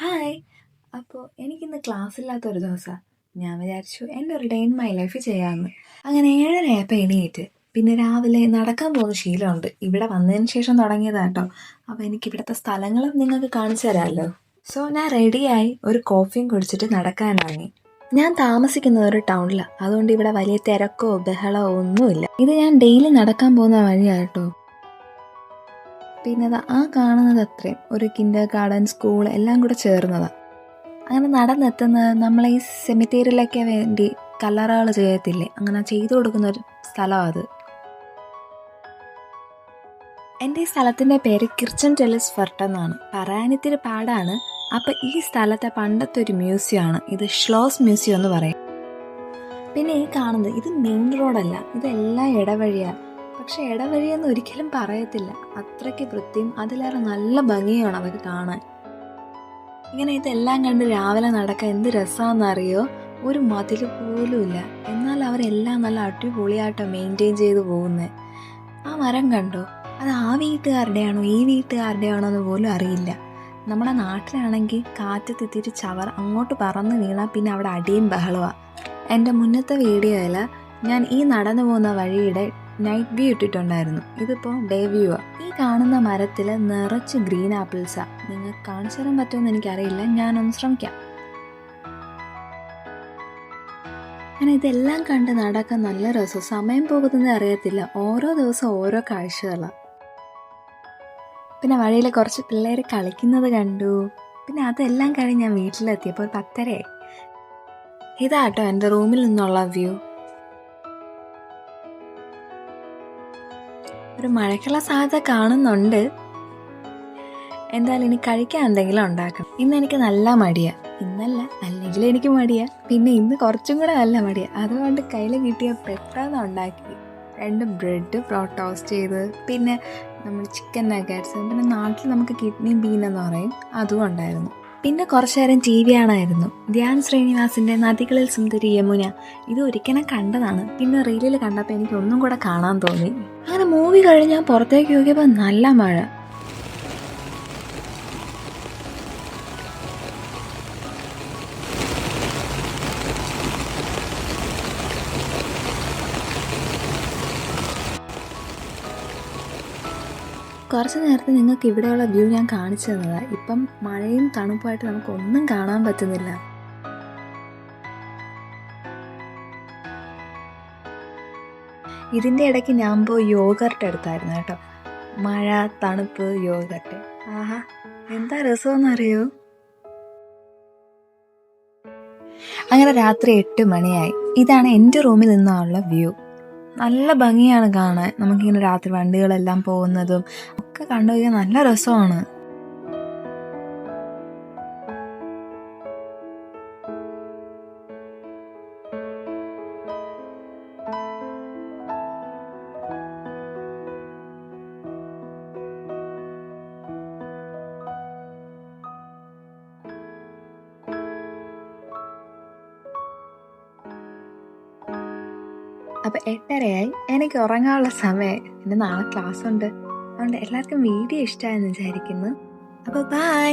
Hi. അപ്പോൾ എനിക്കിന്ന് ക്ലാസ്സില്ലാത്തൊരു ദിവസമാണ്. ഞാൻ വിചാരിച്ചു എൻ്റെ ഒരു ഡേ ഇൻ മൈ ലൈഫ് ചെയ്യാമെന്ന്. അങ്ങനെ 7:30 എണീറ്റ് പിന്നെ രാവിലെ നടക്കാൻ പോകുന്ന ശീലമുണ്ട്. ഇവിടെ വന്നതിന് ശേഷം തുടങ്ങിയതാണ് കേട്ടോ. അപ്പോൾ എനിക്ക് ഇവിടുത്തെ സ്ഥലങ്ങളും നിങ്ങൾക്ക് കാണിച്ചു തരാമല്ലോ. സോ ഞാൻ റെഡിയായി ഒരു കോഫിയും കുടിച്ചിട്ട് നടക്കാനിറങ്ങി. ഞാൻ താമസിക്കുന്നത് ഒരു ടൗണിലാണ്, അതുകൊണ്ട് ഇവിടെ വലിയ തിരക്കോ ബഹളമോ ഒന്നുമില്ല. ഇത് ഞാൻ ഡെയിലി നടക്കാൻ പോകുന്ന വഴിയാണ് കേട്ടോ. പിന്നെ ആ കാണുന്നത് അത്രയും ഒരു കിൻഡർ ഗാർഡൻ സ്കൂൾ എല്ലാം കൂടെ ചേർന്നതാണ്. അങ്ങനെ നടന്നെത്തുന്നത് നമ്മളെ ഈ സെമിത്തേരിയിലൊക്കെ വേണ്ടി കല്ലറകൾ ചെയ്യത്തില്ലേ, അങ്ങനെ ചെയ്തു കൊടുക്കുന്ന ഒരു സ്ഥലമാണ് അത്. എൻ്റെ ഈ സ്ഥലത്തിൻ്റെ പേര് കിർച്ചൻ ടെലിസ് ഫർട്ട് എന്നാണ്. പറയാനിത്തിരി പാടാണ്. അപ്പം ഈ സ്ഥലത്തെ പണ്ടത്തെ ഒരു മ്യൂസിയമാണ് ഇത്, ഷ്ലോസ് മ്യൂസിയം എന്ന് പറയും. പിന്നെ ഈ കാണുന്നത് ഇത് മെയിൻ റോഡല്ല, ഇതെല്ലാം ഇടവഴിയാണ്. പക്ഷെ ഇടവഴിയെന്ന് ഒരിക്കലും പറയത്തില്ല, അത്രയ്ക്ക് വൃത്തിയും അതിലേറെ നല്ല ഭംഗിയാണ് അതൊക്കെ കാണാൻ. ഇങ്ങനെ ഇതെല്ലാം കണ്ട് രാവിലെ നടക്കാൻ എന്ത് രസമാണെന്നറിയോ. ഒരു മതിൽ പോലും ഇല്ല, എന്നാൽ അവരെല്ലാം നല്ല അടിപൊളിയായിട്ടോ മെയിൻറ്റെയിൻ ചെയ്ത് പോകുന്നത്. ആ മരം കണ്ടോ, അത് ആ വീട്ടുകാരുടെയാണോ ഈ വീട്ടുകാരുടെയാണോ എന്ന് പോലും അറിയില്ല. നമ്മുടെ നാട്ടിലാണെങ്കിൽ കാറ്റത്തെത്തിയിട്ട് ചവർ അങ്ങോട്ട് പറന്ന് വീണാൽ പിന്നെ അവിടെ അടിയും ബഹളമാണ്. എൻ്റെ മുന്നത്തെ വീഡിയോയിൽ ഞാൻ ഈ നടന്നു പോകുന്ന വഴിയുടെ നൈറ്റ് വ്യൂ ഇട്ടിട്ടുണ്ടായിരുന്നു. ഇതിപ്പോൾ ഡേ വ്യൂ ആണ്. ഈ കാണുന്ന മരത്തിൽ നിറച്ച് ഗ്രീൻ ആപ്പിൾസാണ്. നിങ്ങൾക്ക് കാണിച്ചു തരാൻ പറ്റുമെന്ന് എനിക്കറിയില്ല, ഞാനൊന്ന് ശ്രമിക്കാം. അങ്ങനെ ഇതെല്ലാം കണ്ട് നടക്കാൻ നല്ല രസം, സമയം പോകുന്നത് അറിയത്തില്ല. ഓരോ ദിവസം ഓരോ കാഴ്ചകളാണ്. പിന്നെ വഴിയിൽ കുറച്ച് പിള്ളേർ കളിക്കുന്നത് കണ്ടു. പിന്നെ അതെല്ലാം കഴിഞ്ഞ് ഞാൻ വീട്ടിലെത്തിയപ്പോൾ 10:30. ഇതാട്ടോ എൻ്റെ റൂമിൽ നിന്നുള്ള വ്യൂ. ഒരു മഴയ്ക്കുള്ള സാധ്യത കാണുന്നുണ്ട്. എന്തായാലും ഇനി കഴിക്കാൻ എന്തെങ്കിലും ഉണ്ടാക്കണം. ഇന്ന് എനിക്ക് നല്ല മടിയാണ്. ഇന്നല്ല, അല്ലെങ്കിൽ എനിക്ക് മടിയാണ്. പിന്നെ ഇന്ന് കുറച്ചും കൂടെ നല്ല മടിയാണ്. അതുകൊണ്ട് കയ്യിൽ കിട്ടിയ പെട്ടെന്ന് ഉണ്ടാക്കി 2 ബ്രെഡ് ടോസ്റ്റ് ചെയ്ത്, പിന്നെ നമ്മൾ ചിക്കൻ നഗറ്റ്സ്, പിന്നെ നാട്ടിൽ നമുക്ക് കിഡ്നി ബീൻ എന്ന് പറയും, അതും ഉണ്ടായിരുന്നു. പിന്നെ കുറച്ചു നേരം ടി വി ആണായിരുന്നു. ധ്യാൻ ശ്രീനിവാസിൻ്റെ നദികളിൽ സുന്ദരി യമുന. ഇത് ഒരിക്കലും കണ്ടതാണ്, പിന്നെ റീലിൽ കണ്ടപ്പോൾ എനിക്ക് ഒന്നും കൂടെ കാണാൻ തോന്നി. അങ്ങനെ മൂവി കഴിഞ്ഞ് ഞാൻ പുറത്തേക്ക് നോക്കിയപ്പോൾ നല്ല മഴ. കുറച്ച് നേരത്തെ നിങ്ങൾക്ക് ഇവിടെയുള്ള വ്യൂ ഞാൻ കാണിച്ചു തന്നതാണ്. ഇപ്പം മഴയും തണുപ്പായിട്ട് നമുക്കൊന്നും കാണാൻ പറ്റുന്നില്ല. ഇതിൻ്റെ ഇടയ്ക്ക് ഞാൻ പോയി യോഗർട്ട് എടുത്തായിരുന്നു കേട്ടോ. മഴ, തണുപ്പ്, യോഗർട്ട്, ആഹാ എന്താ രസമെന്നറിയോ. അങ്ങനെ രാത്രി 8 മണിയായി. ഇതാണ് എൻ്റെ റൂമിൽ നിന്നുള്ള വ്യൂ. നല്ല ഭംഗിയാണ് കാണാൻ. നമുക്കിങ്ങനെ രാത്രി വണ്ടികളെല്ലാം പോകുന്നതും ഒക്കെ കണ്ടു കഴിഞ്ഞാൽ നല്ല രസമാണ്. അപ്പം 8:30 എനിക്ക് ഉറങ്ങാനുള്ള സമയം. പിന്നെ നാളെ ക്ലാസ് ഉണ്ട്. അതുകൊണ്ട് എല്ലാവർക്കും വീഡിയോ ഇഷ്ടമായെന്ന് വിചാരിക്കുന്നു. അപ്പോൾ ബൈ.